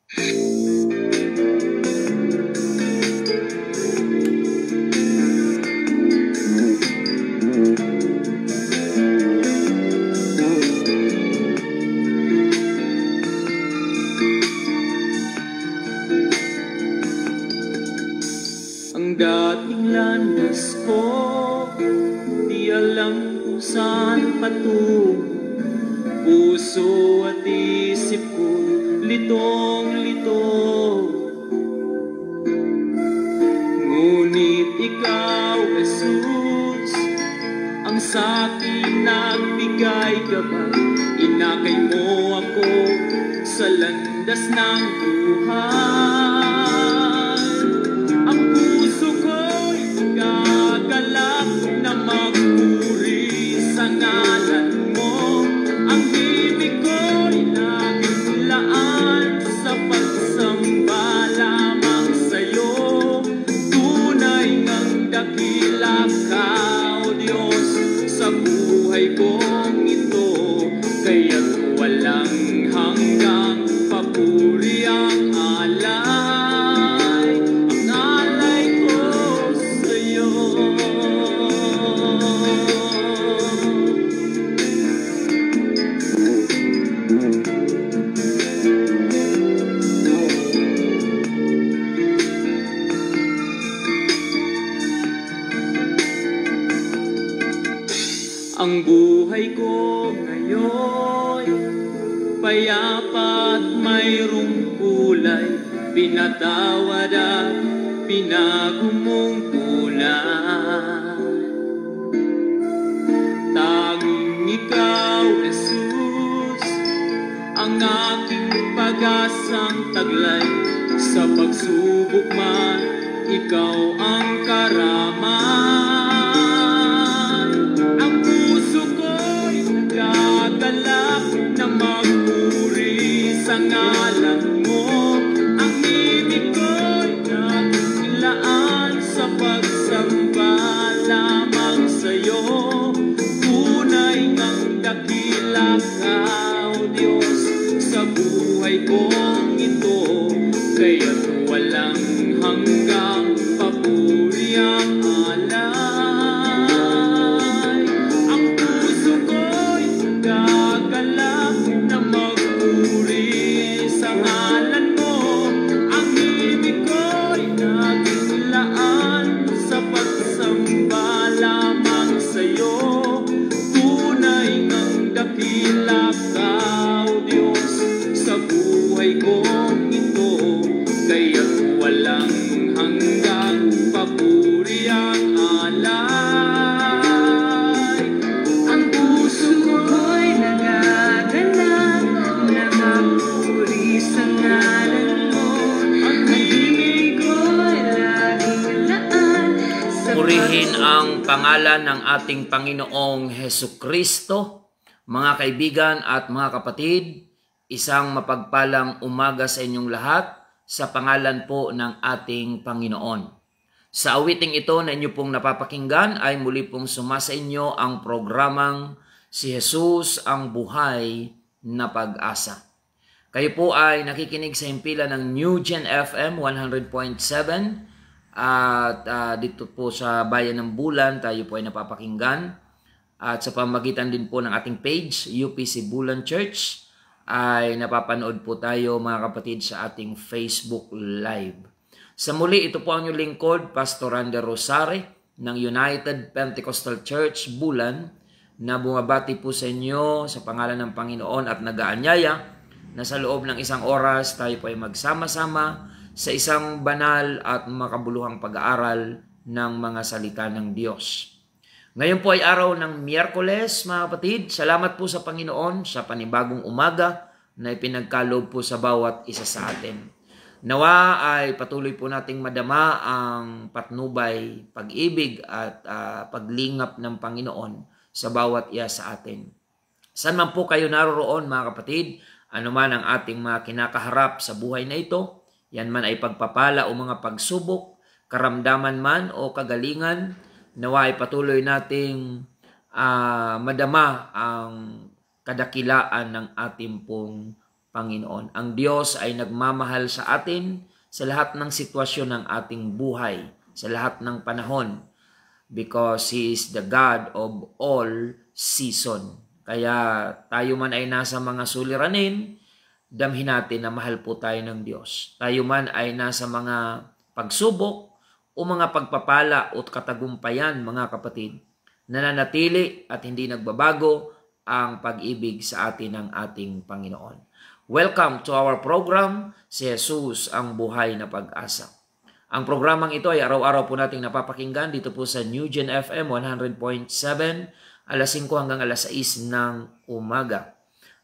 Ang dating landas ko, di alam kung saan patungo. Puso at isip ko, litong-lito. Ngunit ikaw, Jesus, ang sa'kin nagbigay gabay. Inakay mo ako sa landas ng buhay. Ang puso ko'y nagagalak na magpuri sa ngalan mo. Ang bibig ko'y laging laan sa pagsamba lamang sa'yo. Tunay ngang dakila ka, O Diyos, sa buhay kong ito. Kaya't walang hanggang papuri ang alay. Ang alay ko sa'yo. Ang buhay ko ngayon, payapa at mayroong kulay. Pinatawad at pinago mong kulay. Tanging ikaw, Jesus, ang aking pag-asang taglay. Sa pagsubok man, ikaw ang karaman. Ang puso ko'y nagagalak na magpuri sa ngalan mo. Ang ibig ko'y nakikilaan sa pagsamba lamang sa'yo. Tunay ngang dakila ka, O Diyos, sa buhay kong ito. Kaya't walang hanggang papuri ang alay. Ang puso ko'y nagagalak na magpuri sa ngalan mo. Ang ibig ko'y nakikilaan sa pagsamba lamang sa'yo. Tunay ngang dakila ka, O Diyos, sa buhay kong ito. Kaya't walang hanggang papuri ang alay. Ang puso ko'y nagagalak na magpuri sa ngalan mo. Ang ibig ko'y laging laan sa Purihin ang pangalan ng ating Panginoong Hesukristo. Mga kaibigan at mga kapatid, isang mapagpalang umaga sa inyong lahat sa pangalan po ng ating Panginoon. Sa awiting ito na inyo pong napapakinggan ay muli pong sumasa inyo ang programang Si Jesus ang Buhay na Pag-asa. Kayo po ay nakikinig sa himpilan ng New Gen FM 100.7 at dito po sa Bayan ng Bulan tayo po ay napapakinggan. At sa pamagitan din po ng ating page, UPC Bulan Church, ay napapanood po tayo mga kapatid sa ating Facebook Live. Sa muli, ito po ang inyong lingkod, Pastor Randy Rosare ng United Pentecostal Church Bulan, na bumabati po sa inyo sa pangalan ng Panginoon at nag-aanyaya na sa loob ng isang oras tayo po ay magsama-sama sa isang banal at makabuluhang pag-aaral ng mga salita ng Diyos. Ngayon po ay araw ng Miyerkules, mga kapatid. Salamat po sa Panginoon sa panibagong umaga na ipinagkaloob po sa bawat isa sa atin. Nawa ay patuloy po nating madama ang patnubay, pag-ibig at paglingap ng Panginoon sa bawat isa sa atin. Saan man po kayo naroroon, mga kapatid, anuman ang ating mga kinakaharap sa buhay na ito, yan man ay pagpapala o mga pagsubok, karamdaman man o kagalingan, nawa ay patuloy nating madama ang kadakilaan ng ating pong Panginoon. Ang Diyos ay nagmamahal sa atin sa lahat ng sitwasyon ng ating buhay, sa lahat ng panahon, because He is the God of all season. Kaya tayo man ay nasa mga suliranin, damhin natin na mahal po tayo ng Diyos. Tayo man ay nasa mga pagsubok o mga pagpapala o katagumpayan, mga kapatid, nananatili at hindi nagbabago ang pag-ibig sa atin ng ating Panginoon. Welcome to our program, Si Jesus ang Buhay na Pag-asa. Ang programang ito ay araw-araw po nating napapakinggan dito po sa New Gen FM 100.7, alas 5 hanggang alas 6 ng umaga.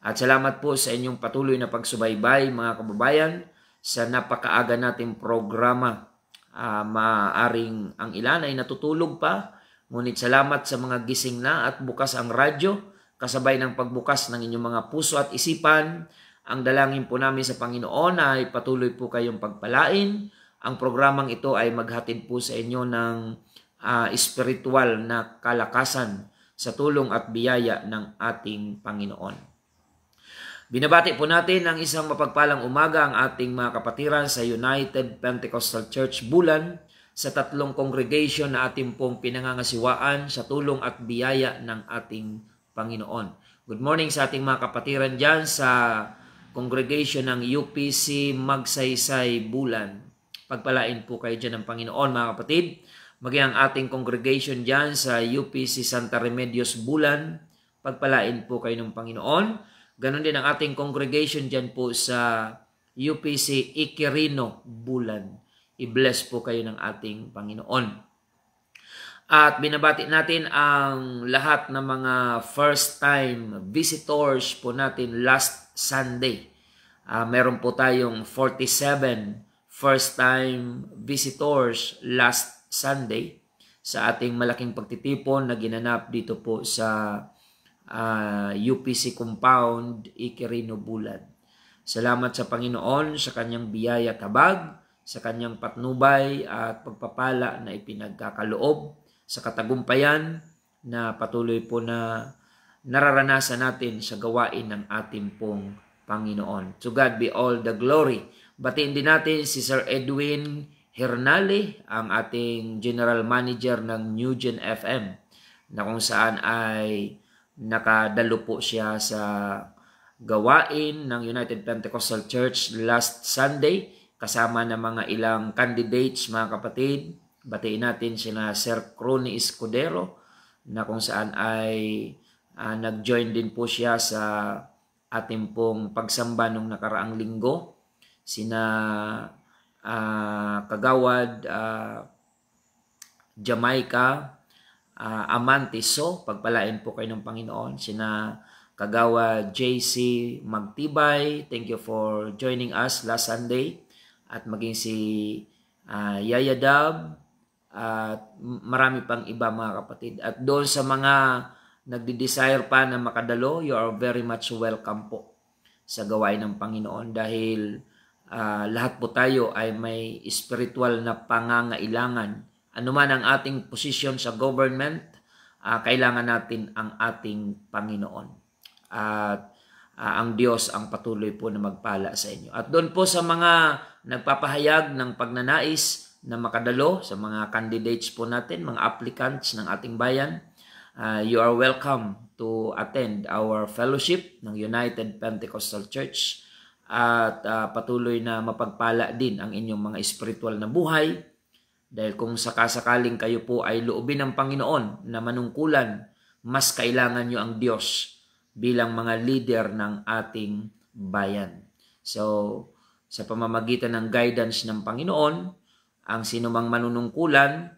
At salamat po sa inyong patuloy na pagsubaybay, mga kababayan, sa napakaaga nating programa. Maaring ang ilan ay natutulog pa, ngunit salamat sa mga gising na at bukas ang radyo, kasabay ng pagbukas ng inyong mga puso at isipan. Ang dalangin po namin sa Panginoon ay patuloy po kayong pagpalain. Ang programang ito ay maghatid po sa inyo ng espiritual na kalakasan sa tulong at biyaya ng ating Panginoon. Binabati po natin ang isang mapagpalang umaga ang ating mga kapatiran sa United Pentecostal Church Bulan sa 3 congregation na ating pong pinangangasiwaan sa tulong at biyaya ng ating Panginoon. Good morning sa ating mga kapatiran dyan sa congregation ng UPC Magsaysay Bulan. Pagpalain po kayo dyan ng Panginoon, mga kapatid. Maging ang ating congregation dyan sa UPC Santa Remedios Bulan. Pagpalain po kayo ng Panginoon. Ganon din ang ating congregation dyan po sa UPC Iquirino Bulan. I-bless po kayo ng ating Panginoon. At binabati natin ang lahat ng mga first-time visitors po natin last Sunday. Meron po tayong 47 first-time visitors last Sunday sa ating malaking pagtitipon na ginanap dito po sa UPC Compound, Iquirino Bulan. Salamat sa Panginoon sa kanyang biyaya tabag, sa kanyang patnubay at pagpapala na ipinagkakaloob, sa katagumpayan na patuloy po na nararanasan natin sa gawain ng ating pong Panginoon. To God be all the glory. Batiin din natin si Sir Edwin Hernale, ang ating General Manager ng New Gen FM, na kung saan ay nakadalo po siya sa gawain ng United Pentecostal Church last Sunday kasama ng mga ilang candidates, mga kapatid. Batiin natin sina Sir Crony Escudero na kung saan ay nag-join din po siya sa ating pong pagsamba nung nakaraang linggo. Sina Kagawad Jamaica Amantiso, pagpalain po kayo ng Panginoon. Sina Kagawa JC Magtibay, thank you for joining us last Sunday. At maging si Yaya Dab at marami pang iba, mga kapatid. At doon sa mga nagdi-desire pa na makadalo, you are very much welcome po sa gawain ng Panginoon dahil lahat po tayo ay may spiritual na pangangailangan. Ano man ang ating posisyon sa government, kailangan natin ang ating Panginoon. At ang Diyos ang patuloy po na magpala sa inyo. At doon po sa mga nagpapahayag ng pagnanais na makadalo, sa mga candidates po natin, mga applicants ng ating bayan, you are welcome to attend our fellowship ng United Pentecostal Church at patuloy na mapagpala din ang inyong mga spiritual na buhay. Dahil kung sakasakaling kayo po ay loobin ng Panginoon na manungkulan, mas kailangan nyo ang Diyos bilang mga leader ng ating bayan. So, sa pamamagitan ng guidance ng Panginoon, ang sinumang manunungkulan,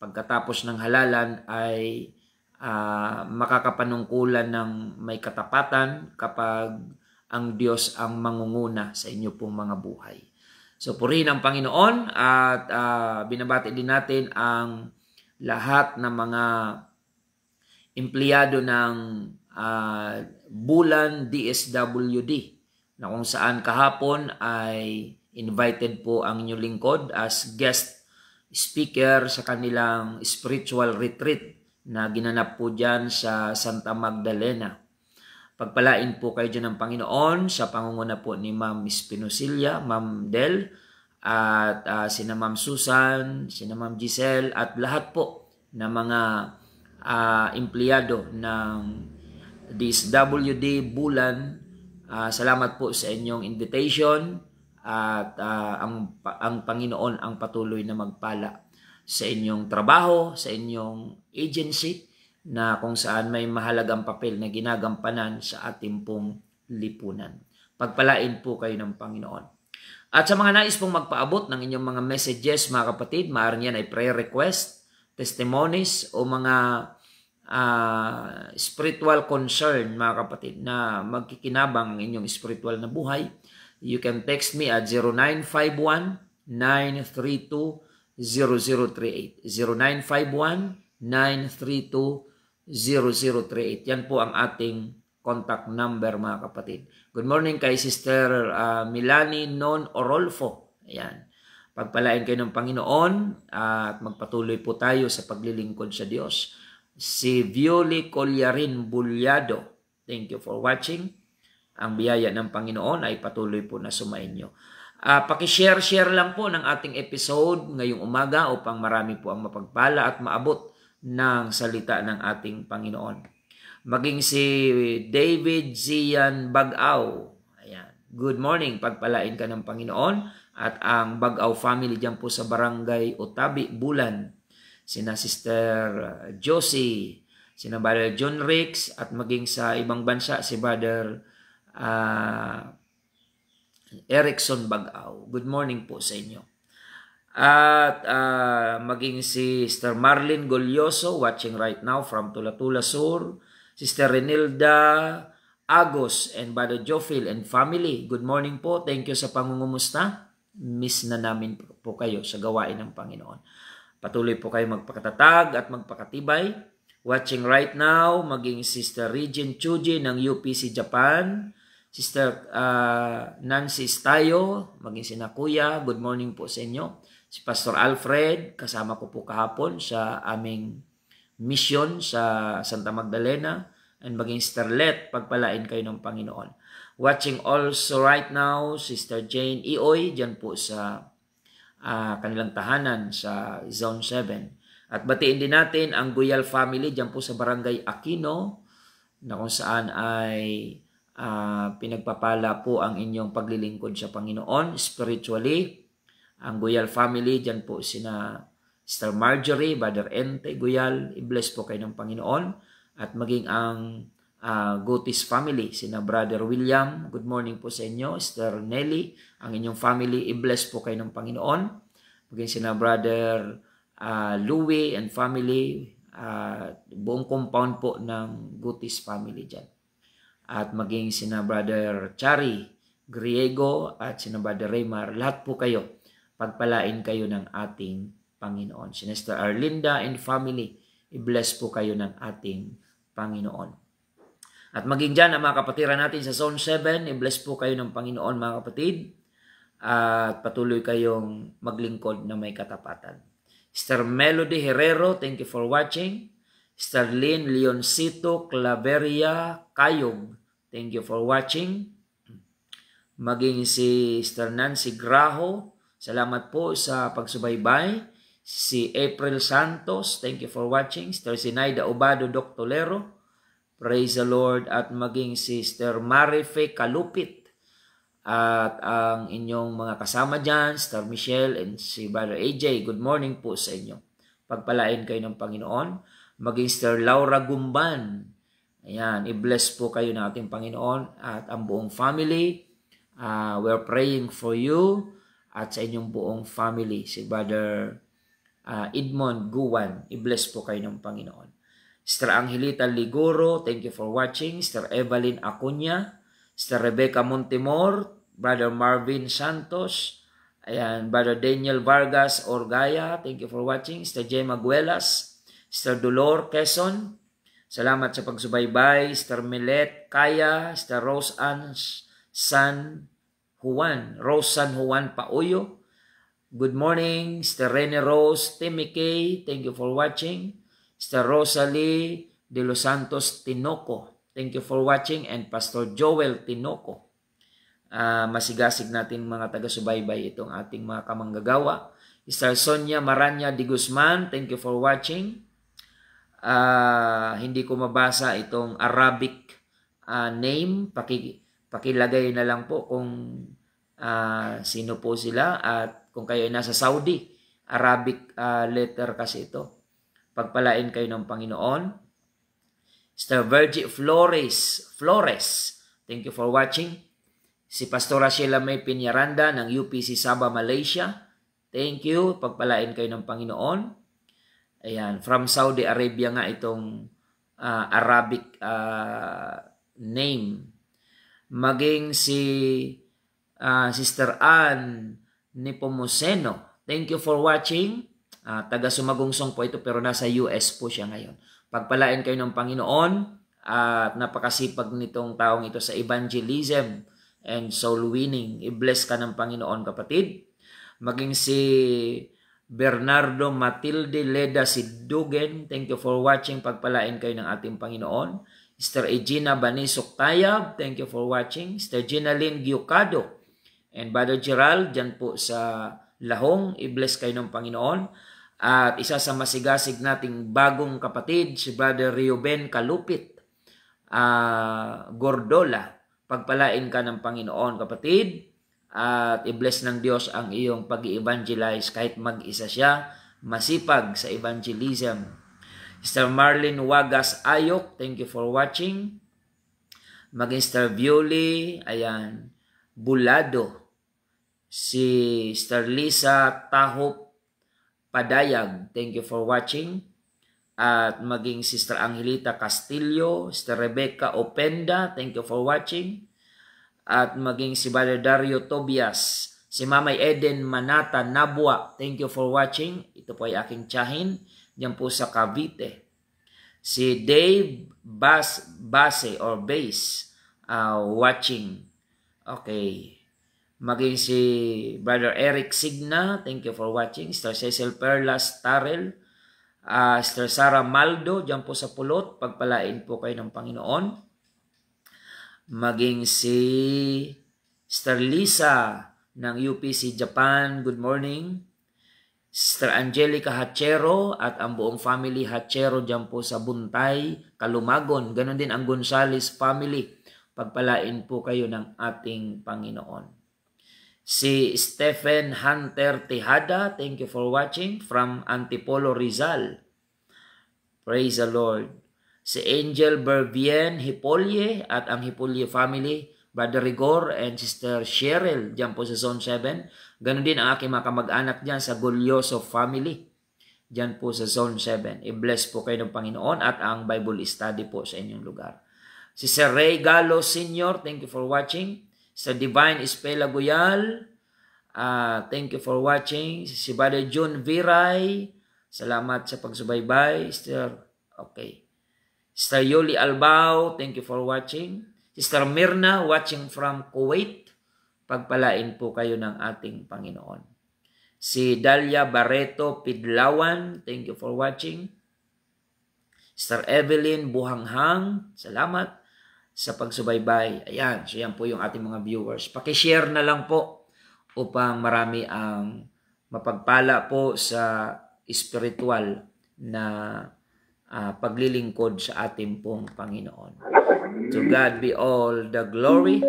pagkatapos ng halalan ay makakapanungkulan ng may katapatan kapag ang Diyos ang mangunguna sa inyo pong mga buhay. So purihin ang Panginoon at binabati din natin ang lahat ng mga empleyado ng Bulan DSWD na kung saan kahapon ay invited po ang inyong lingkod as guest speaker sa kanilang spiritual retreat na ginanap po dyan sa Santa Magdalena. Pagpalain po kayo dyan ng Panginoon sa pangunguna po ni Ma'am Espinosilya, Ma'am Del, at sina Ma'am Susan, sina Ma'am Giselle, at lahat po na mga empleyado ng DSWD Bulan. Salamat po sa inyong invitation at ang Panginoon ang patuloy na magpala sa inyong trabaho, sa inyong agency, na kung saan may mahalagang papel na ginagampanan sa ating pong lipunan. Pagpalain po kayo ng Panginoon. At sa mga nais pong magpaabot ng inyong mga messages, mga kapatid, maaari yan ay prayer request, testimonies, o mga spiritual concern, mga kapatid, na magkikinabang ang inyong spiritual na buhay. You can text me at 0951-932-0038. 0951-932-0038. Yan po ang ating contact number, mga kapatid. Good morning kay Sister Milani Non Orolfo. Ayan. Pagpalain kayo ng Panginoon at magpatuloy po tayo sa paglilingkod sa Diyos. Si Violi Colyarin Bulyado, thank you for watching. Ang biyaya ng Panginoon ay patuloy po na sumainyo. Pakishare lang po ng ating episode ngayong umaga upang marami po ang mapagpala at maabot ng salita ng ating Panginoon. Maging si David Zian Bagaw. Ayan. Good morning, pagpalain ka ng Panginoon at ang Bagaw family dyan po sa Barangay Otabi, Bulan. Sina Sister Josie, sina Brother John Ricks, at maging sa ibang bansa si Brother Erickson Bagaw. Good morning po sa inyo. At maging si Sister Marlene Golyoso, watching right now from Tulatula Sur. Sister Renilda Agos and Brother Jofil and family. Good morning po. Thank you sa pangungumusta. Miss na namin po kayo sa gawain ng Panginoon. Patuloy po kayo magpakatatag at magpakatibay. Watching right now, maging Sister Regine Chuji ng UPC Japan. Sister Nancy Stayo, maging sina Kuya. Good morning po sa inyo. Si Pastor Alfred, kasama ko po kahapon sa aming mission sa Santa Magdalena, and maging Sister Let, pagpalain kayo ng Panginoon. Watching also right now, Sister Jane Ioy, dyan po sa kanilang tahanan sa Zone 7. At batiin din natin ang Guyal family dyan po sa Barangay Aquino, na kung saan ay pinagpapala po ang inyong paglilingkod sa Panginoon spiritually. Ang Guyal family, dyan po sina Sister Marjorie, Brother Ente Guyal, i-bless po kayo ng Panginoon. At maging ang Gotis family, sina Brother William, good morning po sa inyo. Sister Nelly, ang inyong family, i-bless po kayo ng Panginoon. Maging sina Brother Louie and family, buong compound po ng Gotis family dyan. At maging sina Brother Chari Griego at sina Brother Raymar, lahat po kayo, pagpalain kayo ng ating Panginoon. Si Sister Arlinda and family, i-bless po kayo ng ating Panginoon. At maging dyan ang mga kapatiran natin sa Zone 7, i-bless po kayo ng Panginoon, mga kapatid. At patuloy kayong maglingkod na may katapatan. Sister Melody Herrero, thank you for watching. Sister Lynn Leoncito Claveria Kayog, thank you for watching. Maging si Sister Nancy Graho, salamat po sa pagsubaybay. Si April Santos, thank you for watching. Sister Zinaida Obado Doctolero, praise the Lord. At maging si Sister Marife Kalupit. At ang inyong mga kasama dyan, Sister Michelle and si Brother AJ, good morning po sa inyo. Pagpalain kayo ng Panginoon. Maging Sister Laura Gumban, ayan, i-bless po kayo ng ating Panginoon at ang buong family. We're praying for you at sa inyong buong family. Si Brother Edmond Guwan, i-bless po kayo ng Panginoon. Sister Angelita Liguro, thank you for watching. Sister Evelyn Acuña, Sister Rebecca Montemor, Brother Marvin Santos, ayan, Brother Daniel Vargas Orgaya, thank you for watching. Sister Gemma Guelas, Sister Dolor Quezon, salamat sa pagsubaybay. Sister Milet Kaya, Sister Rose San Juan Pauyo, good morning. Sister Rene Rose Timikay, thank you for watching. Sister Rosalie de los Santos Tinoco, thank you for watching. And Pastor Joel Tinoco. Masigasig natin mga taga-subaybay itong ating mga kamanggagawa. Sister Sonia Maranya de Guzman, thank you for watching. Hindi ko mabasa itong Arabic name. Pakilagay na lang po kung sino po sila at kung kayo ay nasa Saudi. Arabic letter kasi ito. Pagpalain kayo ng Panginoon. Sister Virgie Flores, thank you for watching. Si Pastora Sheila May Piñaranda ng UPC Sabah, Malaysia. Thank you. Pagpalain kayo ng Panginoon. Ayan. From Saudi Arabia nga itong Arabic name. Maging si Sister Ann Nepomuceno. Thank you for watching. Taga Sumagungsong po ito pero nasa US po siya ngayon. Pagpalain kayo ng Panginoon at napakasipag nitong taong ito sa evangelism and soul winning. I-bless ka ng Panginoon, kapatid. Maging si Bernardo Matilde Leda Sidugen, thank you for watching. Pagpalain kayo ng ating Panginoon. Sister Egina Banisok Tayab, thank you for watching. Sister Gina Lynn Giocado and Brother Gerald, dyan po sa Lahong, i-bless kayo ng Panginoon. At isa sa masigasig nating bagong kapatid, si Brother Reuben Kalupit Gordola. Pagpalain ka ng Panginoon, kapatid, at i-bless ng Diyos ang iyong pag-i-evangelize kahit mag-isa siya, masipag sa evangelism. Sister Marlene Wagas Ayok, thank you for watching. Maging Sister Violi, ayan, Bulado. Si Sister Lisa Tahop Padayag, thank you for watching. At maging Sister Angelita Castillo, Sister Rebecca Openda, thank you for watching. At maging si Brother Dario Tobias, si Mamay Eden Manata Nabwa, thank you for watching. Ito po ay aking tiyahin, diyan po sa Cavite. Si Dave Base or Base, watching. Okay. Maging si Brother Eric Signa, thank you for watching. Sister Cecil Perlas Tarel, Sister Sarah Maldo, dyan po sa Pulot, pagpalain po kayo ng Panginoon. Maging si Sister Lisa ng UPC Japan, good morning. Sister Angelica Hachero at ang buong family Hachero dyan po sa Buntay, Kalumagon. Ganon din ang Gonzales family, pagpalain po kayo ng ating Panginoon. Si Stephen Hunter Tejada, thank you for watching from Antipolo, Rizal. Praise the Lord. Si Angel Bervien Hipolye at ang Hipolye family, Brother Rigor and Sister Cheryl, dyan po sa Zone 7. Ganon din ang aking mga kamag-anak dyan sa Gulyoso family, dyan po sa Zone 7. I-bless po kayo ng Panginoon at ang Bible study po sa inyong lugar. Si Sir Ray Galo Sr., thank you for watching. Sa Divine Espela Guyal, thank you for watching. Si Brother June Viray, salamat sa pagsubaybay. Okay. Sister Yoli Albao, thank you for watching. Sister Mirna, watching from Kuwait, pagpalain po kayo ng ating Panginoon. Si Dalia Barreto Pidlawan, thank you for watching. Sister Evelyn Buhanghang, salamat sa pagsubaybay. Ayan, so yan po yung ating mga viewers. Pakishare na lang po upang marami ang mapagpala po sa spiritual na paglilingkod sa ating pong Panginoon. To God be all the glory.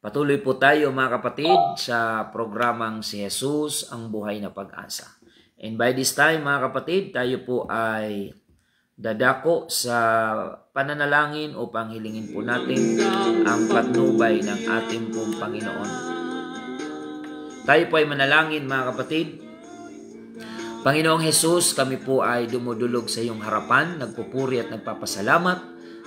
Patuloy po tayo mga kapatid sa programang si Jesus, ang buhay na pag-asa. And by this time mga kapatid, tayo po ay dadako sa pananalangin upang hilingin po natin ang patnubay ng ating pong Panginoon. Tayo po ay manalangin mga kapatid. Panginoong Jesus, kami po ay dumudulog sa iyong harapan, nagpupuri at nagpapasalamat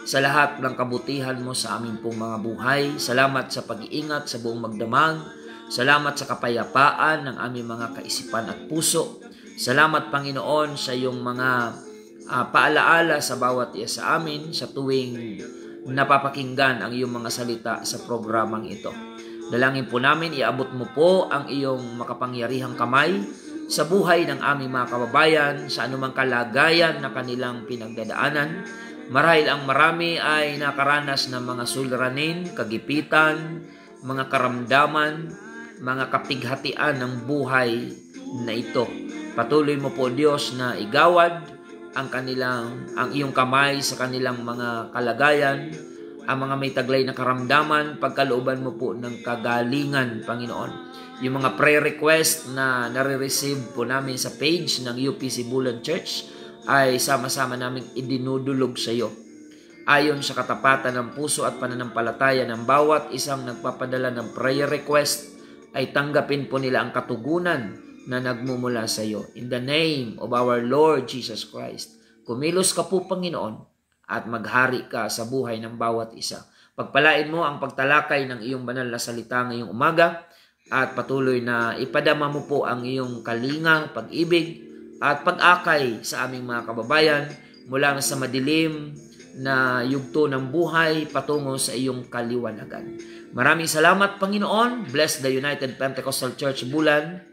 sa lahat ng kabutihan mo sa aming pong mga buhay. Salamat sa pag-iingat sa buong magdamag. Salamat sa kapayapaan ng aming mga kaisipan at puso. Salamat Panginoon sa iyong mga paalaala sa bawat isa sa amin sa tuwing napapakinggan ang iyong mga salita sa programang ito. Dalangin po namin, iabot mo po ang iyong makapangyarihang kamay sa buhay ng aming mga kababayan, sa anumang kalagayan na kanilang pinagdadaanan. Marahil ang marami ay nakaranas ng mga suliranin, kagipitan, mga karamdaman, mga kapighatian ng buhay na ito. Patuloy mo po, Diyos, na igawad ang iyong kamay sa kanilang mga kalagayan, ang mga may taglay na karamdaman, pagkalooban mo po ng kagalingan, Panginoon. Yung mga prayer request na nare-receive po namin sa page ng UPC Bulan Church ay sama-sama namin idinudulog sa iyo. Ayon sa katapatan ng puso at pananampalataya ng bawat isang nagpapadala ng prayer request, ay tanggapin po nila ang katugunan na nagmumula sa iyo. In the name of our Lord Jesus Christ, kumilos ka po, Panginoon, at maghari ka sa buhay ng bawat isa. Pagpalain mo ang pagtalakay ng iyong banal na salita ngayong umaga at patuloy na ipadama mo po ang iyong kalinga, pag-ibig at pag-akay sa aming mga kababayan mula sa madilim na yugto ng buhay patungo sa iyong kaliwanagan. Maraming salamat, Panginoon. Bless the United Pentecostal Church Bulan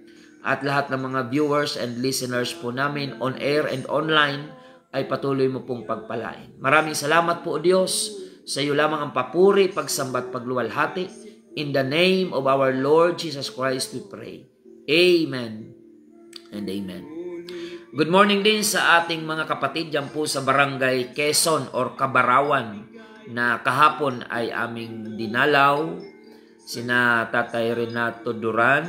at lahat ng mga viewers and listeners po namin on air and online ay patuloy mo pong pagpalain. Maraming salamat po, Diyos. Sa iyo lamang ang papuri, pagsambat, pagluwalhati. In the name of our Lord Jesus Christ we pray. Amen and amen. Good morning din sa ating mga kapatid dyan po sa Barangay Quezon or Cabarawan na kahapon ay aming dinalaw. Sina Tatay Renato Duran,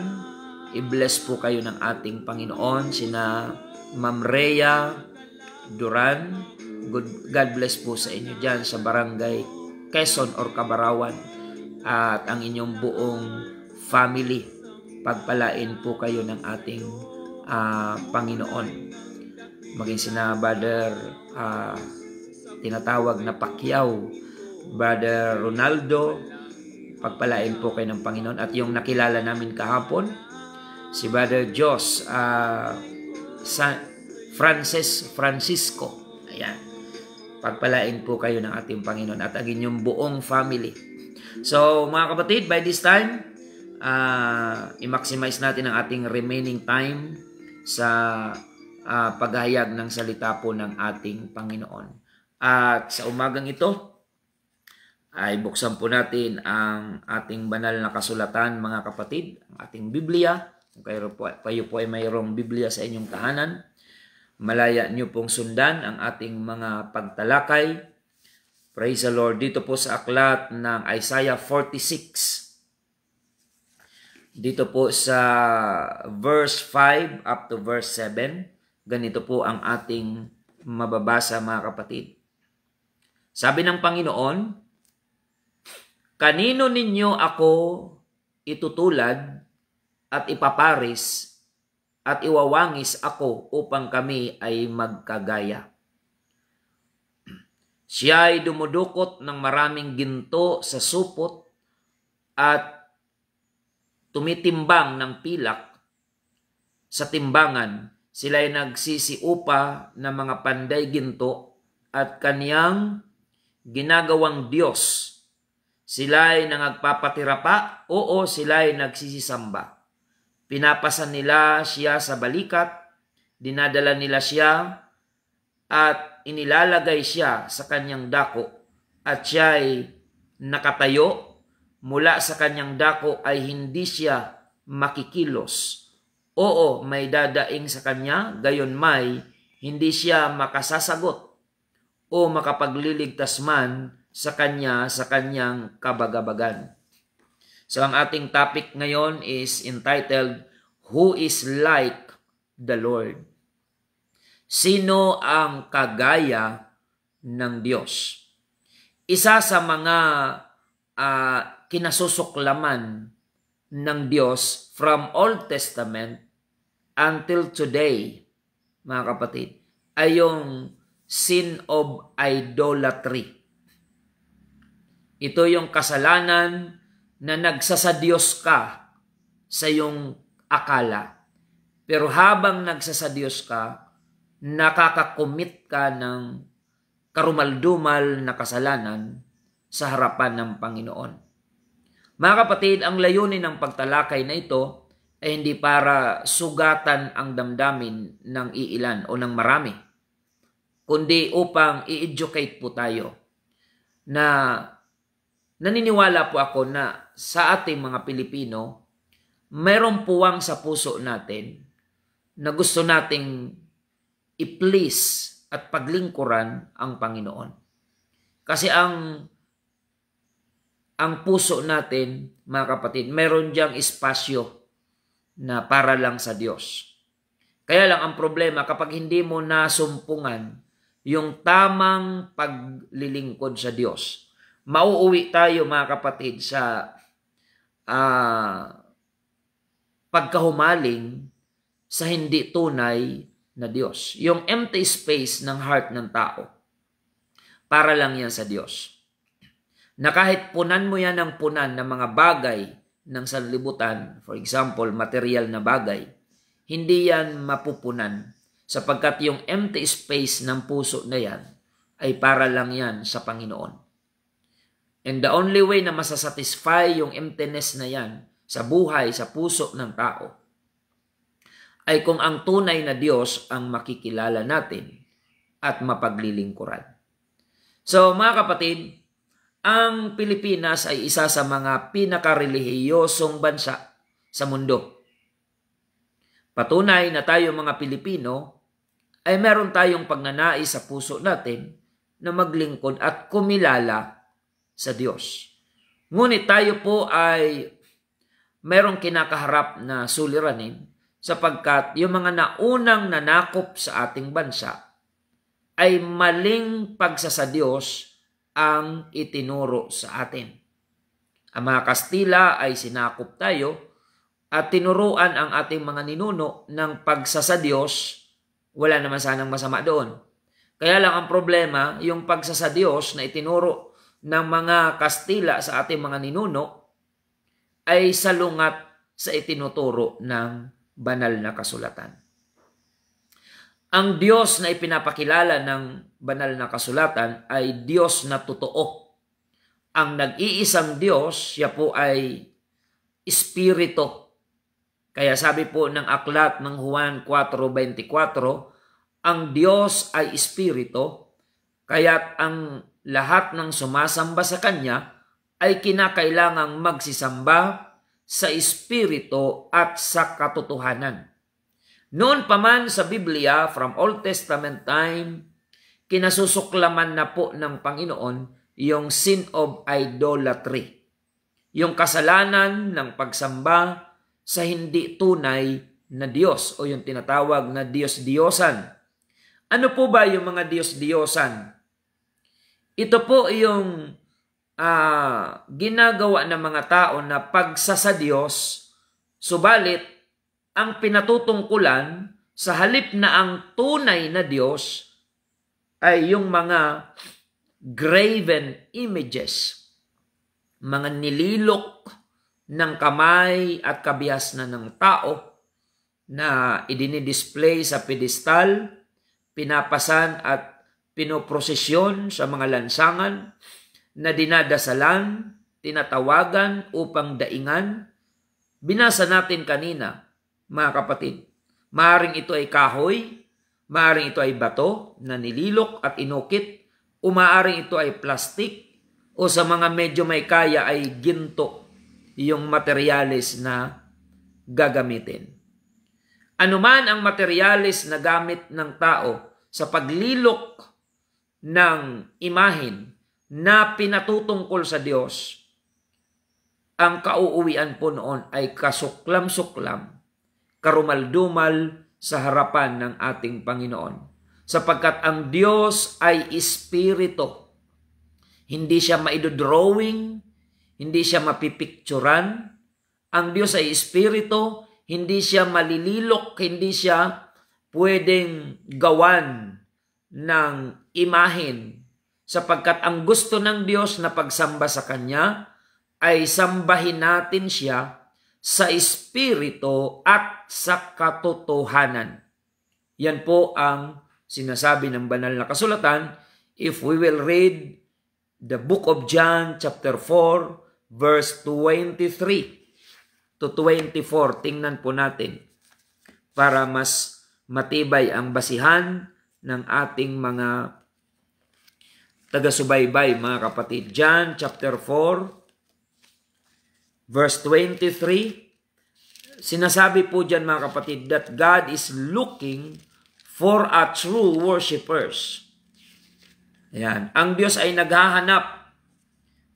i-bless po kayo ng ating Panginoon. Sina Ma'am Rhea Duran, God bless po sa inyo dyan sa Barangay Quezon or Cabarawan at ang inyong buong family. Pagpalain po kayo ng ating Panginoon. Maging sina Brother tinatawag na Pacquiao, Brother Ronaldo, pagpalain po kayo ng Panginoon. At yung nakilala namin kahapon, si Brother Jos Francisco, ayan, pagpalain po kayo ng ating Panginoon at ang inyong buong family. So mga kapatid, by this time i-maximize natin ang ating remaining time sa paghahayag ng salita po ng ating Panginoon. At sa umagang ito ay buksan po natin ang ating banal na kasulatan, mga kapatid, ang ating Biblia. Kung kayo po ay mayroong Biblia sa inyong tahanan, malaya nyo pong sundan ang ating mga pagtalakay. Praise the Lord. Dito po sa aklat ng Isaiah 46. Dito po sa verse 5 up to verse 7. Ganito po ang ating mababasa, mga kapatid. Sabi ng Panginoon, kanino ninyo ako itutulad at ipaparis at iwawangis ako upang kami ay magkagaya. Siya ay dumudukot ng maraming ginto sa supot at tumitimbang ng pilak sa timbangan. Sila ay nagsisiupa ng mga panday ginto at kaniyang ginagawang Diyos. Sila ay nangagpapatira pa, oo, sila ay nagsisisamba. Pinapasan nila siya sa balikat, dinadala nila siya at inilalagay siya sa kanyang dako at siya ay nakatayo. Mula sa kanyang dako ay hindi siya makikilos. Oo, may dadaing sa kanya, gayon may hindi siya makasasagot o makapagliligtas man sa kanyang kabagabagan. So ang ating topic ngayon is entitled, Who is like the Lord? Sino ang kagaya ng Diyos? Isa sa mga kinasusuklaman ng Diyos from Old Testament until today, mga kapatid, ay yung sin of idolatry. Ito yung kasalanan na nagsasadyos ka sa iyong akala. Pero habang nagsasadyos ka, nakakakomit ka ng karumaldumal na kasalanan sa harapan ng Panginoon. Mga kapatid, ang layunin ng pagtalakay na ito ay hindi para sugatan ang damdamin ng iilan o ng marami. kundi upang i-educate po tayo. Na naniniwala po ako na sa ating mga Pilipino, mayroong puwang sa puso natin na gusto nating i-please at paglingkuran ang Panginoon. Kasi ang puso natin, mga kapatid, mayroon diyang espasyo na para lang sa Diyos. Kaya lang ang problema, kapag hindi mo nasumpungan yung tamang paglilingkod sa Diyos, mauuwi tayo, mga kapatid, sa pagkahumaling sa hindi tunay na Diyos. Yung empty space ng heart ng tao, para lang yan sa Diyos. Na kahit punan mo yan ng punan ng mga bagay ng sanlibutan, for example, material na bagay, hindi yan mapupunan sapagkat yung empty space ng puso na yan ay para lang yan sa Panginoon. And the only way na masasatisfy yung emptiness na yan sa buhay, sa puso ng tao, ay kung ang tunay na Diyos ang makikilala natin at mapaglilingkuran. So mga kapatid, ang Pilipinas ay isa sa mga pinakarelihiyosong bansa sa mundo. Patunay na tayo mga Pilipino ay meron tayong pagnanais sa puso natin na maglingkod at kumilala sa Diyos. Ngunit tayo po ay merong kinakaharap na suliranin sapagkat yung mga naunang nanakop sa ating bansa ay maling pagsasadyos ang itinuro sa atin. Ang mga Kastila ay sinakop tayo at tinuruan ang ating mga ninuno ng pagsasadyos. Wala naman sanang masama doon. Kaya lang ang problema, yung pagsasadyos na itinuro ng mga Kastila sa ating mga ninuno ay salungat sa itinuturo ng banal na kasulatan. Ang Diyos na ipinapakilala ng banal na kasulatan ay Diyos na totoo. Ang nag-iisang Diyos, siya po ay Espiritu. Kaya sabi po ng aklat ng Juan 4:24, ang Diyos ay Espiritu, kaya't ang lahat ng sumasamba sa Kanya ay kinakailangang magsisamba sa Espiritu at sa katotohanan. Noon pa man sa Biblia, from Old Testament time, kinasusuklaman na po ng Panginoon yung sin of idolatry. Yung kasalanan ng pagsamba sa hindi tunay na Diyos o yung tinatawag na Diyos-Diyosan. Ano po ba yung mga Diyos-Diyosan? Ito po yung ginagawa ng mga tao na pagsasadyos, subalit ang pinatutungkulan sa halip na ang tunay na Diyos ay yung mga graven images, mga nililok ng kamay at kabihas na ng tao na idinidisplay sa pedestal, pinapasan at pinoprosesyon sa mga lansangan na dinadasalan, tinatawagan upang daingan. Binasa natin kanina, mga kapatid, maaaring ito ay kahoy, maaaring ito ay bato na nililok at inukit, o maaaring ito ay plastik, o sa mga medyo may kaya ay ginto yung materyales na gagamitin. Anuman ang materyales na gamit ng tao sa paglilok ng imahin na pinatutungkol sa Diyos, ang kauuwian po noon ay kasuklam-suklam, karumaldumal sa harapan ng ating Panginoon. Sapagkat ang Diyos ay Espiritu. Hindi siya maidodrawing, hindi siya mapipicturan. Ang Diyos ay Espiritu, hindi siya malililok, hindi siya pwedeng gawan ng imahin. Sapagkat ang gusto ng Diyos na pagsamba sa Kanya ay sambahin natin siya sa Espiritu at sa katotohanan. Yan po ang sinasabi ng banal na kasulatan if we will read the book of John chapter 4 verse 23 to 24. Tingnan po natin para mas matibay ang basihan ng ating mga taga-subaybay, mga kapatid. John chapter 4, verse 23, sinasabi po dyan, mga kapatid, that God is looking for a true worshipers. Ayan. Ang Diyos ay naghahanap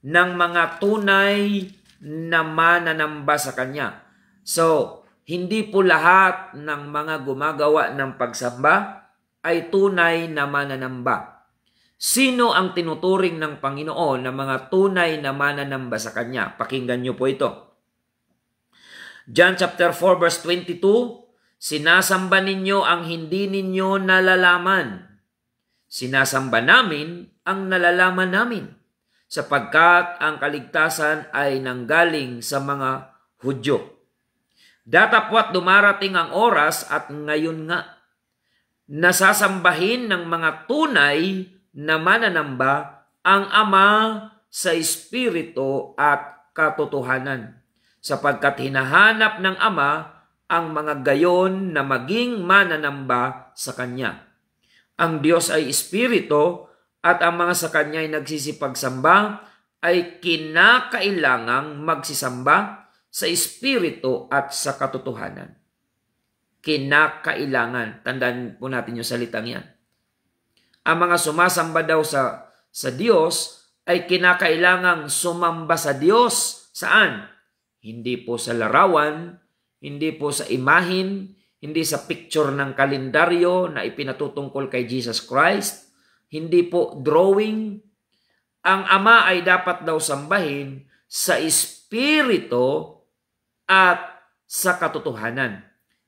ng mga tunay na mananamba sa Kanya. So, hindi po lahat ng mga gumagawa ng pagsamba ay tunay na mananamba. Sino ang tinuturing ng Panginoon na mga tunay na mananamba sa Kanya? Pakinggan niyo po ito. John chapter 4 verse 22, sinasamba ninyo ang hindi ninyo nalalaman. Sinasamba namin ang nalalaman namin, sapagkat ang kaligtasan ay nanggaling sa mga Hudyo. Datapwat dumarating ang oras at ngayon nga, nasasambahin ng mga tunay na mananamba ang Ama sa Espiritu at katotohanan, sapagkat hinahanap ng Ama ang mga gayon na maging mananamba sa Kanya. Ang Diyos ay Espiritu at ang mga sa Kanya ay nagsisipagsamba ay kinakailangang magsisamba sa Espiritu at sa katotohanan. Kinakailangan. Tandaan po natin yung salitang yan. Ang mga sumasamba daw sa Diyos ay kinakailangang sumamba sa Diyos. Saan? Hindi po sa larawan, hindi po sa imahin, hindi sa picture ng kalendaryo na ipinatutungkol kay Jesus Christ, hindi po drawing. Ang Ama ay dapat daw sambahin sa Espiritu at sa katotohanan.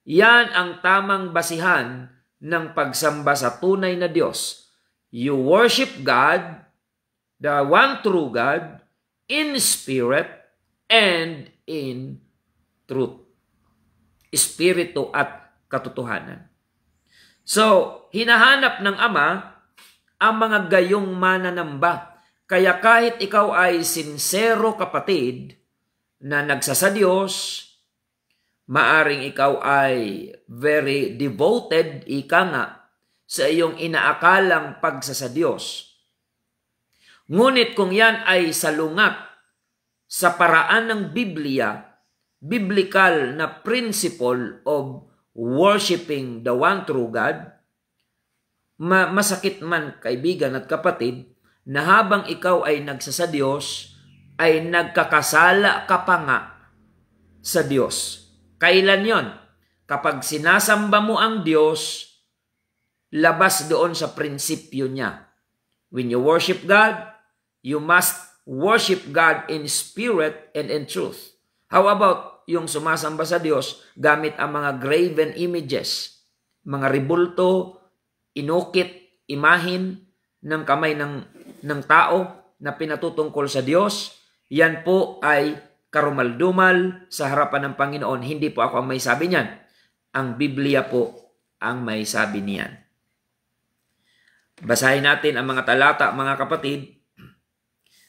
Yan ang tamang basihan ng pagsamba sa tunay na Diyos. You worship God, the one true God, in spirit and in truth. Espiritu at katotohanan. So, hinahanap ng Ama ang mga gayong mananamba. Kaya kahit ikaw ay sincero kapatid na nagsasadyos, maaring ikaw ay very devoted, ika nga, sa iyong inaakalang pagsasadyos. Ngunit kung yan ay salungat sa paraan ng Biblia, biblical na principle of worshiping the one true God, masakit man, kaibigan at kapatid, na habang ikaw ay nagsasadyos, ay nagkakasala ka pa nga sa Diyos. Kailan yon? Kapag sinasamba mo ang Diyos, labas doon sa prinsipyo niya. When you worship God, you must worship God in spirit and in truth. How about yung sumasamba sa Diyos gamit ang mga graven images, mga ribulto, inukit, imahin ng kamay ng tao na pinatutungkol sa Diyos? Yan po ay karumaldumal sa harapan ng Panginoon. Hindi po ako ang may sabi niyan. Ang Biblia po ang may sabi niyan. Basahin natin ang mga talata, mga kapatid,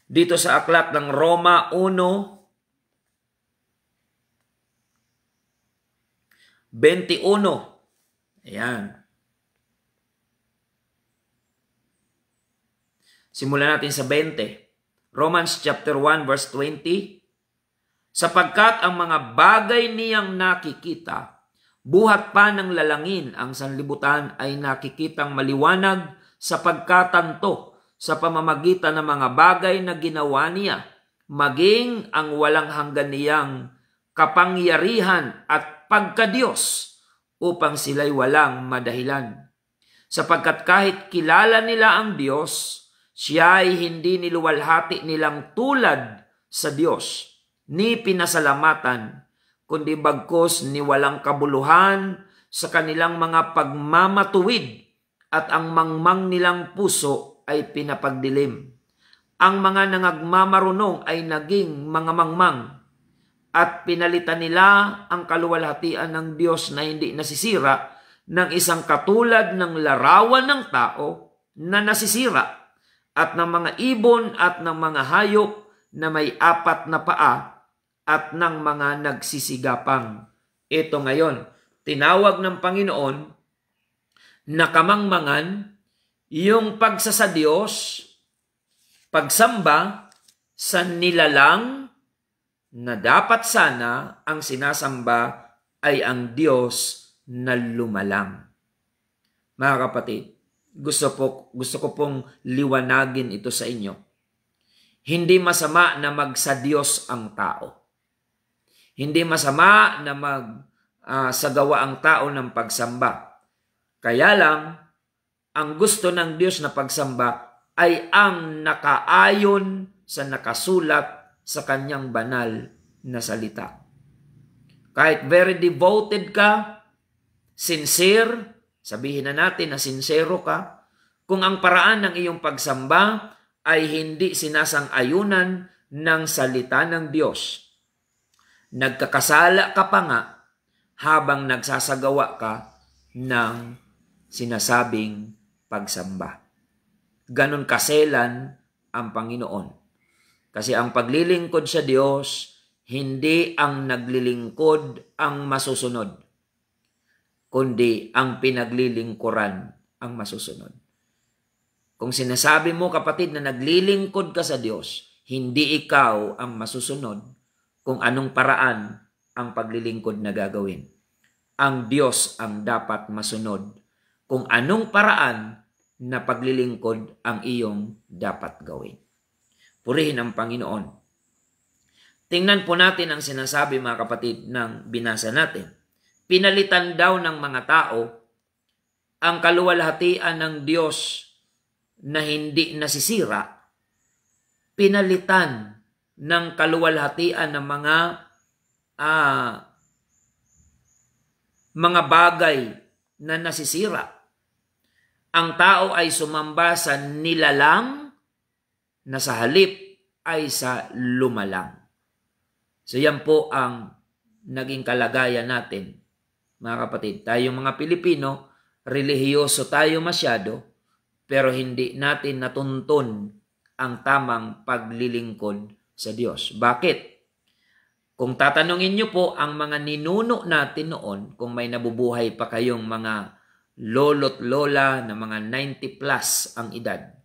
dito sa aklat ng Roma 1:21. Ayan. Simulan natin sa 20. Romans chapter 1 verse 20. Sapagkat ang mga bagay niyang nakikita, buhat pa ng lalangin ang sanlibutan ay nakikitang maliwanag sa pagkatanto sa pamamagitan ng mga bagay na ginawa niya, maging ang walang hanggan niyang kapangyarihan at pagkadiyos upang sila'y walang madahilan. Sapagkat kahit kilala nila ang Diyos, siya ay hindi niluwalhati nilang tulad sa Diyos, ni pinasalamatan, kundi bagkus ni walang kabuluhan sa kanilang mga pagmamatuwid at ang mangmang nilang puso ay pinapagdilim. Ang mga nangagmamarunong ay naging mga mangmang at pinalitan nila ang kaluwalhatian ng Diyos na hindi nasisira ng isang katulad ng larawan ng tao na nasisira at ng mga ibon at ng mga hayop na may 4 na paa at ng mga nagsisigapang. Ito ngayon, tinawag ng Panginoon na kamangmangan yung pagsasa Diyos, pagsamba sa nilalang na dapat sana ang sinasamba ay ang Diyos na lumalang. Mga kapatid, gusto ko pong liwanagin ito sa inyo. Hindi masama na magsa-Diyos ang tao. Hindi masama na magsagawa ang tao ng pagsamba. Kaya lang, ang gusto ng Diyos na pagsamba ay ang nakaayon sa nakasulat sa kanyang banal na salita. Kahit very devoted ka, sincere, sabihin na natin na sincero ka, kung ang paraan ng iyong pagsamba ay hindi sinasang-ayunan ng salita ng Diyos, nagkakasala ka pa nga habang nagsasagawa ka ng sinasabing pagsamba. Ganon kaselan ang Panginoon. Kasi ang paglilingkod sa Diyos, hindi ang naglilingkod ang masusunod, kundi ang pinaglilingkuran ang masusunod. Kung sinasabi mo, kapatid, na naglilingkod ka sa Diyos, hindi ikaw ang masusunod kung anong paraan ang paglilingkod na gagawin. Ang Diyos ang dapat masunod kung anong paraan na paglilingkod ang iyong dapat gawin. Purihin ang Panginoon. Tingnan po natin ang sinasabi, mga kapatid, ng binasa natin. Pinalitan daw ng mga tao ang kaluwalhatian ng Diyos na hindi nasisira. Pinalitan ng kaluwalhatian ng mga bagay na nasisira. Ang tao ay sumamba sa nilalang na sa halip ay sa lumalang. So yan po ang naging kalagayan natin, mga kapatid. Tayong mga Pilipino, relihiyoso tayo masyado, pero hindi natin natuntun ang tamang paglilingkod sa Diyos. Bakit? Kung tatanungin niyo po ang mga ninuno natin noon, kung may nabubuhay pa kayong mga lolo't lola na mga 90 plus ang edad,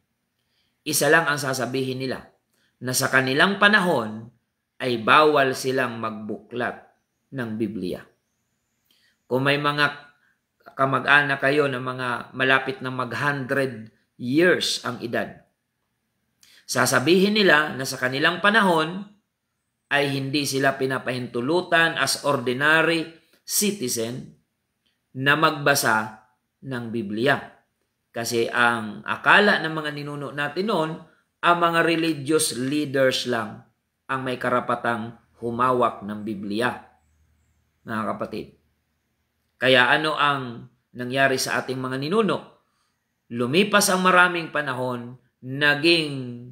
isa lang ang sasabihin nila, na sa kanilang panahon ay bawal silang magbuklat ng Biblia. Kung may mga kamag-anak kayo na mga malapit na mag-100 years ang edad, sasabihin nila na sa kanilang panahon ay hindi sila pinapahintulutan as ordinary citizen na magbasa ng Biblia. Kasi ang akala ng mga ninuno natin noon, ang mga religious leaders lang ang may karapatang humawak ng Biblia, mga kapatid. Kaya ano ang nangyari sa ating mga ninuno? Lumipas ang maraming panahon, naging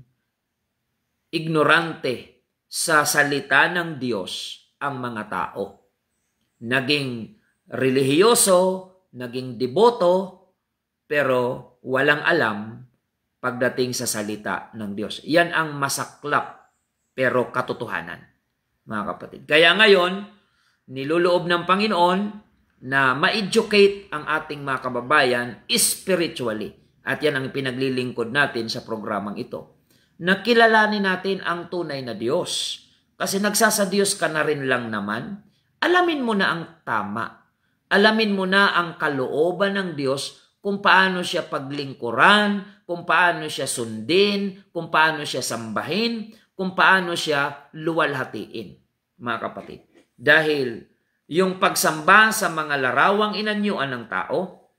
ignorante sa salita ng Diyos ang mga tao. Naging relihiyoso, naging deboto, pero walang alam pagdating sa salita ng Diyos. Yan ang masaklap pero katotohanan, mga kapatid. Kaya ngayon, niluloob ng Panginoon na ma-educate ang ating mga kababayan spiritually. At yan ang pinaglilingkod natin sa programang ito. Nakilalanin natin ang tunay na Diyos. Kasi nagsasa-Diyos ka na rin lang naman. Alamin mo na ang tama. Alamin mo na ang kalooban ng Diyos, kung paano siya paglingkuran, kung paano siya sundin, kung paano siya sambahin, kung paano siya luwalhatiin, mga kapatid. Dahil yung pagsamba sa mga larawang inanyuan ng tao,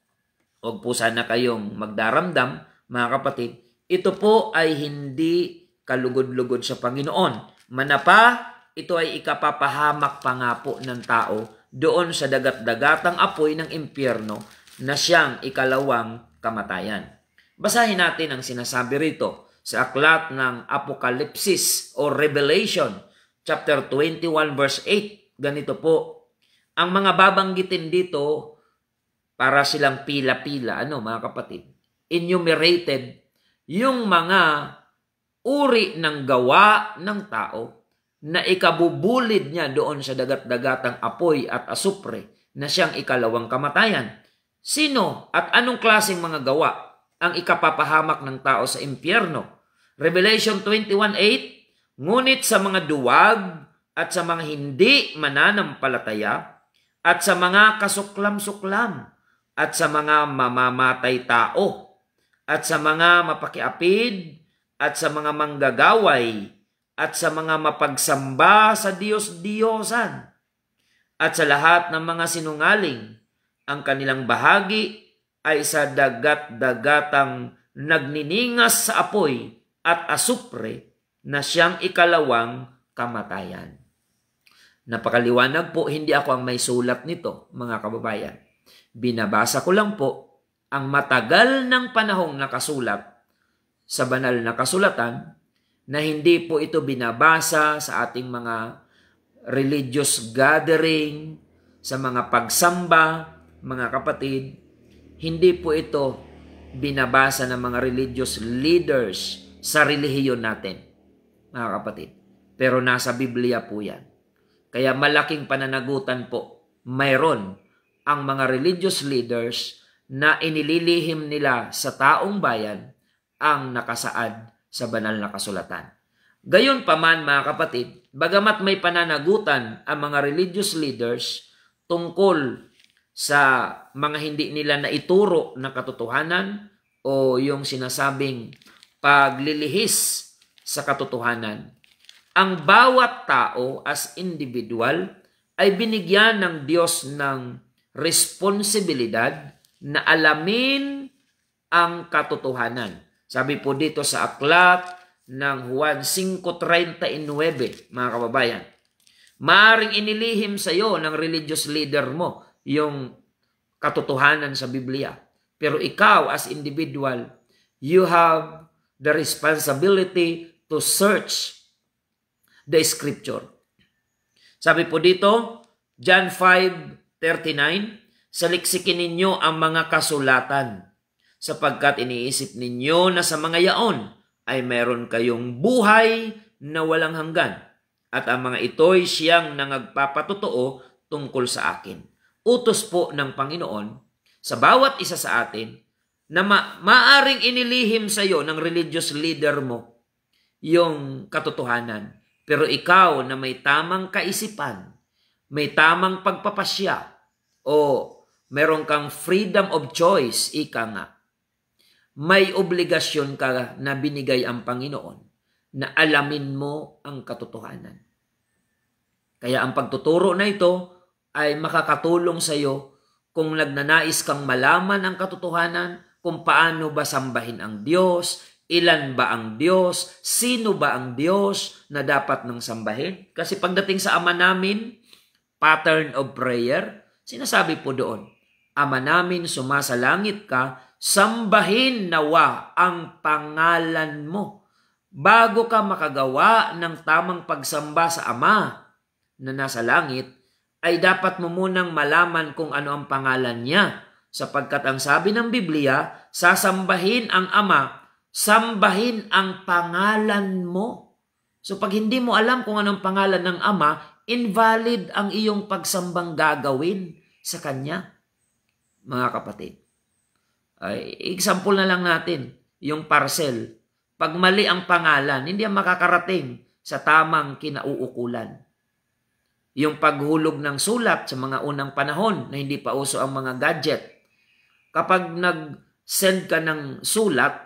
huwag po sana kayong magdaramdam, mga kapatid, ito po ay hindi kalugod-lugod sa Panginoon. Manapa, ito ay ikapapahamak pa nga po ng tao doon sa dagat-dagatang apoy ng impyerno na siyang ikalawang kamatayan. Basahin natin ang sinasabi rito sa aklat ng Apokalipsis o Revelation, chapter 21, verse 8. Ganito po, ang mga babanggitin dito, para silang pila-pila, mga kapatid, enumerated yung mga uri ng gawa ng tao na ikabubulid niya doon sa dagat-dagatang apoy at asupre na siyang ikalawang kamatayan. Sino at anong klaseng mga gawa ang ikapapahamak ng tao sa impyerno? Revelation 21:8, ngunit sa mga duwag at sa mga hindi mananampalataya at sa mga kasuklam-suklam at sa mga mamamatay tao at sa mga mapakiapid at sa mga manggagaway at sa mga mapagsamba sa Diyos-Diyosan at sa lahat ng mga sinungaling, ang kanilang bahagi ay sa dagat-dagatang nagniningas sa apoy at asupre na siyang ikalawang kamatayan. Napakaliwanag po, hindi ako ang may sulat nito, mga kababayan. Binabasa ko lang po ang matagal ng panahong nakasulat sa banal na kasulatan na hindi po ito binabasa sa ating mga religious gathering, sa mga pagsamba, mga kapatid. Hindi po ito binabasa ng mga religious leaders sa relihiyon natin, mga kapatid. Pero nasa Biblia po yan. Kaya malaking pananagutan po mayroon ang mga religious leaders na inililihim nila sa taong bayan ang nakasaad sa banal na kasulatan. Gayon pa man, mga kapatid, bagamat may pananagutan ang mga religious leaders tungkol sa mga hindi nila naituro na katotohanan o yung sinasabing paglilihis sa katotohanan, ang bawat tao as individual ay binigyan ng Diyos ng responsibilidad na alamin ang katotohanan. Sabi po dito sa aklat ng Juan 5:39, mga kababayan, maaring inilihim sa iyo ng religious leader mo yung katotohanan sa Biblia. Pero ikaw as individual, you have the responsibility to search the scripture. Sabi po dito, John 5:39, saliksikin ninyo ang mga kasulatan sapagkat iniisip ninyo na sa mga yaon ay meron kayong buhay na walang hanggan at ang mga ito'y siyang nangagpapatotoo tungkol sa akin. Utos po ng Panginoon sa bawat isa sa atin na maaring inilihim sa iyo ng religious leader mo yung katotohanan. Pero ikaw na may tamang kaisipan, may tamang pagpapasya, o meron kang freedom of choice, ika nga, may obligasyon ka na binigay ang Panginoon na alamin mo ang katotohanan. Kaya ang pagtuturo na ito ay makakatulong sa iyo kung nagnanais kang malaman ang katotohanan, kung paano ba sambahin ang Diyos, ilan ba ang Diyos, sino ba ang Diyos na dapat nang sambahin. Kasi pagdating sa Ama namin, pattern of prayer, sinasabi po doon, Ama namin, sumasalangit ka, sambahin nawa ang pangalan mo. Bago ka makagawa ng tamang pagsamba sa Ama na nasa langit, ay dapat mo munang malaman kung ano ang pangalan niya. Sapagkat ang sabi ng Biblia, sasambahin ang Ama, sambahin ang pangalan mo. So pag hindi mo alam kung anong pangalan ng Ama, invalid ang iyong pagsambang gagawin sa Kanya. Mga kapatid, example na lang natin, yung parcel. Pag mali ang pangalan, hindi yan makakarating sa tamang kinauukulan. Yung paghulog ng sulat sa mga unang panahon na hindi pa uso ang mga gadget. Kapag nag-send ka ng sulat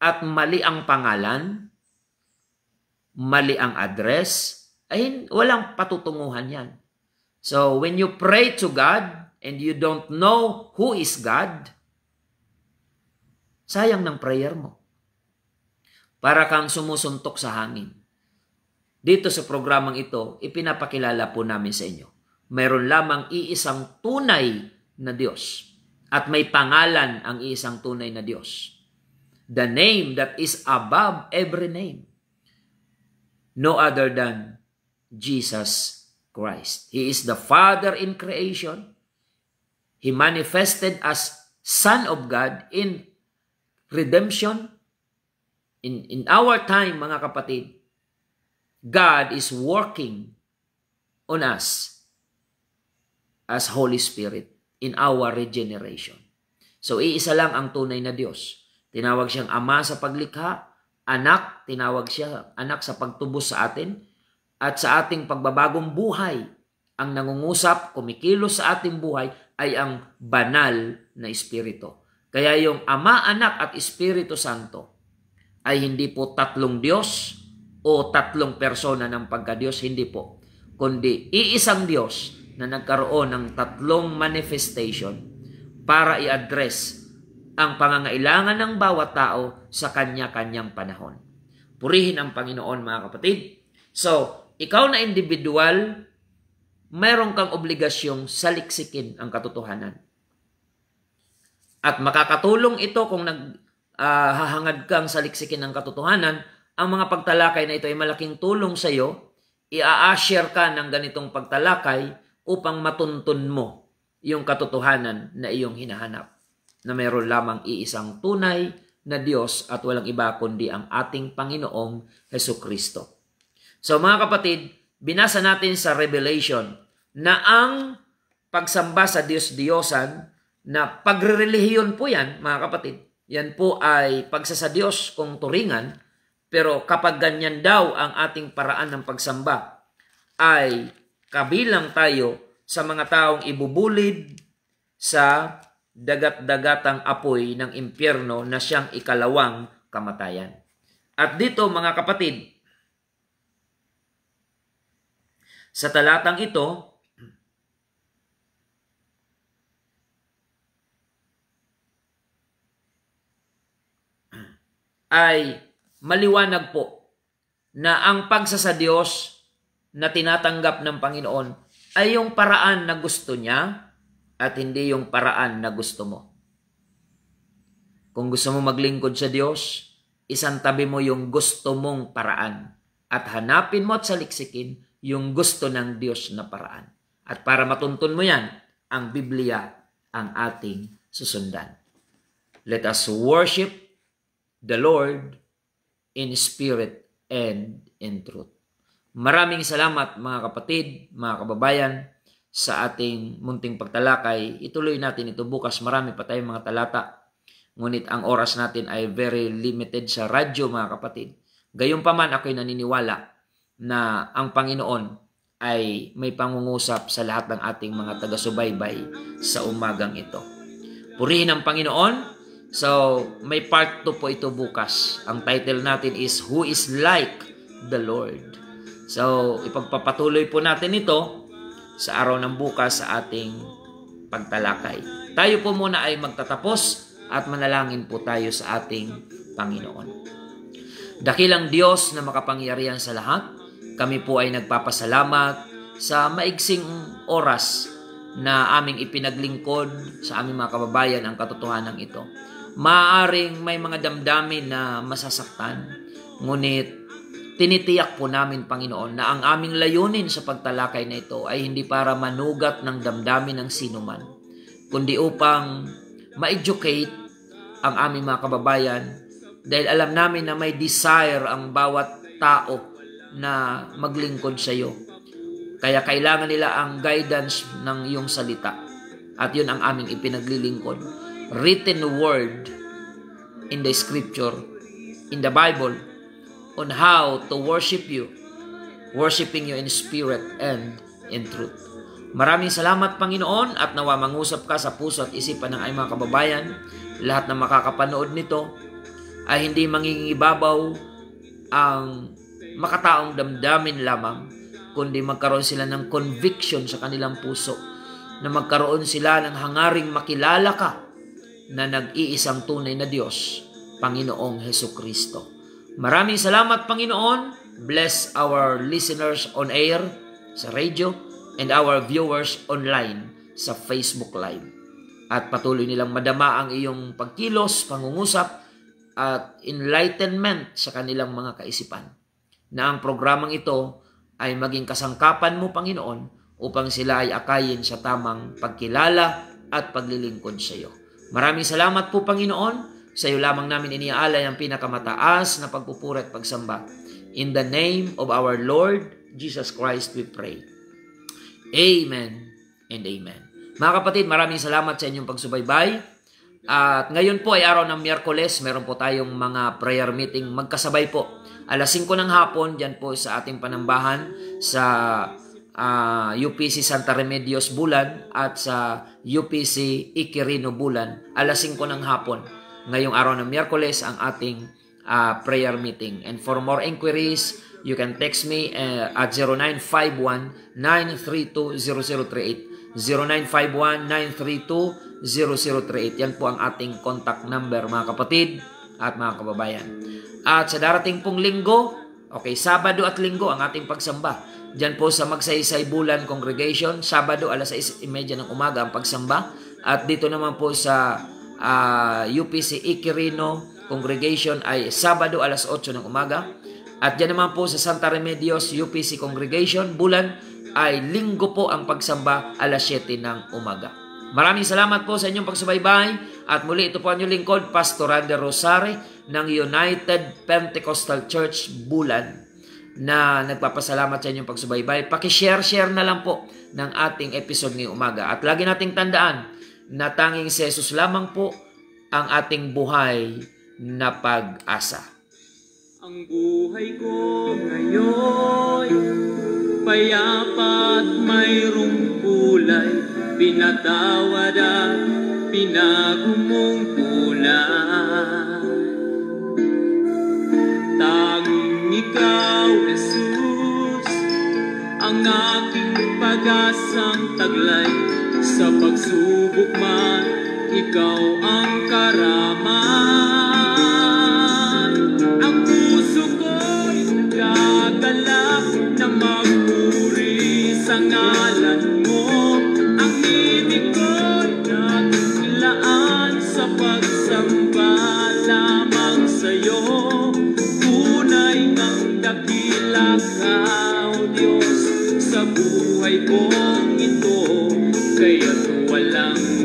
at mali ang pangalan, mali ang address, ay walang patutunguhan yan. So when you pray to God and you don't know who is God, sayang ng prayer mo. Para kang sumusuntok sa hangin. Dito sa programang ito, ipinapakilala po namin sa inyo. Mayroon lamang iisang tunay na Diyos. At may pangalan ang iisang tunay na Diyos. The name that is above every name. No other than Jesus Christ. He is the Father in creation. He manifested as Son of God in redemption. In our time, mga kapatid, God is working on us as Holy Spirit. in our regeneration. So, iisa lang ang tunay na Diyos. Tinawag siyang Ama sa paglikha, Anak, tinawag siya Anak sa pagtubos sa atin, at sa ating pagbabagong buhay, ang nangungusap, kumikilos sa ating buhay ay ang banal na Espiritu. Kaya yung Ama, Anak at Espiritu Santo ay hindi po tatlong Diyos o tatlong persona ng pagka-Diyos, hindi po. Kundi iisang Diyos na nagkaroon ng tatlong manifestation para i-address ang pangangailangan ng bawat tao sa kanya-kanyang panahon. Purihin ang Panginoon, mga kapatid. So, ikaw na individual, mayroon kang obligasyong saliksikin ang katotohanan. At makakatulong ito kung hahangad kang saliksikin ng katotohanan, ang mga pagtalakay na ito ay malaking tulong sa iyo. I-share ka ng ganitong pagtalakay upang matuntun mo yung katotohanan na iyong hinahanap, na mayroon lamang iisang tunay na Diyos at walang iba kundi ang ating Panginoong Hesukristo. So mga kapatid, binasa natin sa Revelation na ang pagsamba sa Diyos-Diyosan, na pagre-relihiyon po yan, mga kapatid, yan po ay pagsasadiyos kung turingan, pero kapag ganyan daw ang ating paraan ng pagsamba, ay kabilang tayo sa mga taong ibubulid sa dagat-dagatang apoy ng impyerno na siyang ikalawang kamatayan. At dito, mga kapatid, sa talatang ito, ay maliwanag po na ang pagsasadiyos na tinatanggap ng Panginoon ay yung paraan na gusto niya at hindi yung paraan na gusto mo. Kung gusto mo maglingkod sa Diyos, isantabi mo yung gusto mong paraan at hanapin mo at saliksikin yung gusto ng Diyos na paraan. At para matuntun mo yan, ang Biblia ang ating susundan. Let us worship the Lord in spirit and in truth. Maraming salamat mga kapatid, mga kababayan, sa ating munting pagtalakay. Ituloy natin ito bukas. Marami pa tayong mga talata. Ngunit ang oras natin ay very limited sa radyo, mga kapatid. Gayunpaman, ako'y naniniwala na ang Panginoon ay may pangungusap sa lahat ng ating mga taga-subaybay sa umagang ito. Purihin ang Panginoon. So, may part 2 po ito bukas. Ang title natin is, Who is Like the Lord? So, ipagpapatuloy po natin ito sa araw ng bukas sa ating pagtalakay. Tayo po muna ay magtatapos at manalangin po tayo sa ating Panginoon. Dakilang Diyos na makapangyarihan sa lahat, kami po ay nagpapasalamat sa maigsing oras na aming ipinaglingkod sa aming mga kababayan ang katotohanan ito. Maaaring may mga damdamin na masasaktan, ngunit tinitiyak po namin, Panginoon, na ang aming layunin sa pagtalakay na ito ay hindi para manugat ng damdamin ng sinuman, kundi upang ma-educate ang aming mga kababayan, dahil alam namin na may desire ang bawat tao na maglingkod sa iyo. Kaya kailangan nila ang guidance ng iyong salita. At yun ang aming ipinaglilingkod. Written word in the scripture, in the Bible, on how to worship you, worshiping you in spirit and in truth. Maraming salamat, Panginoon, at nawa mangusap ka sa puso at isipan ng ay mga kababayan. Lahat na makakapanood nito ay hindi mangingibabaw ang makataong damdamin lamang, kundi magkaroon sila ng conviction sa kanilang puso, na magkaroon sila ng hangaring makilala ka na nag-iisang tunay na Diyos, Panginoong Hesukristo. Maraming salamat, Panginoon. Bless our listeners on air sa radio and our viewers online sa Facebook Live. At patuloy nilang madama ang iyong pagkilos, pangungusap at enlightenment sa kanilang mga kaisipan, na ang programang ito ay maging kasangkapan mo, Panginoon, upang sila ay akayin sa tamang pagkilala at paglilingkod sa iyo. Maraming salamat po, Panginoon. Sa iyo lamang namin iniaalay ang pinakamataas na pagpupuri at pagsamba. In the name of our Lord Jesus Christ we pray. Amen and amen. Mga kapatid, maraming salamat sa inyong pagsubaybay. At ngayon po ay araw ng Miyerkules, meron po tayong mga prayer meeting magkasabay po. Alas 5 ng hapon, dyan po sa ating panambahan sa UPC Santa Remedios Bulan at sa UPC Iquirino Bulan. Alas 5 ng hapon, ngayong araw ng Miyerkules, ang ating prayer meeting. And for more inquiries, you can text me at 0951-932-0038. 0951-932-0038. Yan po ang ating contact number, mga kapatid at mga kababayan. At sa darating pong linggo, Sabado at linggo ang ating pagsamba. Diyan po sa Magsaysay Bulan Congregation, Sabado alas 6:30 ng umaga ang pagsamba. At dito naman po sa UPC Iquirino Congregation ay Sabado alas 8 ng umaga. At diyan naman po sa Santa Remedios UPC Congregation Bulan ay linggo po ang pagsamba alas 7 ng umaga. Maraming salamat po sa inyong pagsubaybay. At muli, ito po ang inyong lingkod, Pastor Randy Rosare ng United Pentecostal Church Bulan, na nagpapasalamat sa inyong pagsubaybay. Pakishare na lang po ng ating episode ngayong umaga. At lagi nating tandaan na tanging si Jesus lamang po ang ating buhay na pag-asa. Ang buhay ko ngayon, payapa at mayroong kulay, pinatawad at pinagumong kulay. Tanging ikaw, Jesus, ang aking pag-asang taglay. Sa pagsubok man, ikaw ang karaman. Ang puso ko'y nagagalak na magpuri sa ngalan mo. Ang himig ko'y nagkilaan sa pagsamba lamang sa'yo. Tunay ngang dakila ka, O Diyos, sa buhay kong ito, kaya't walang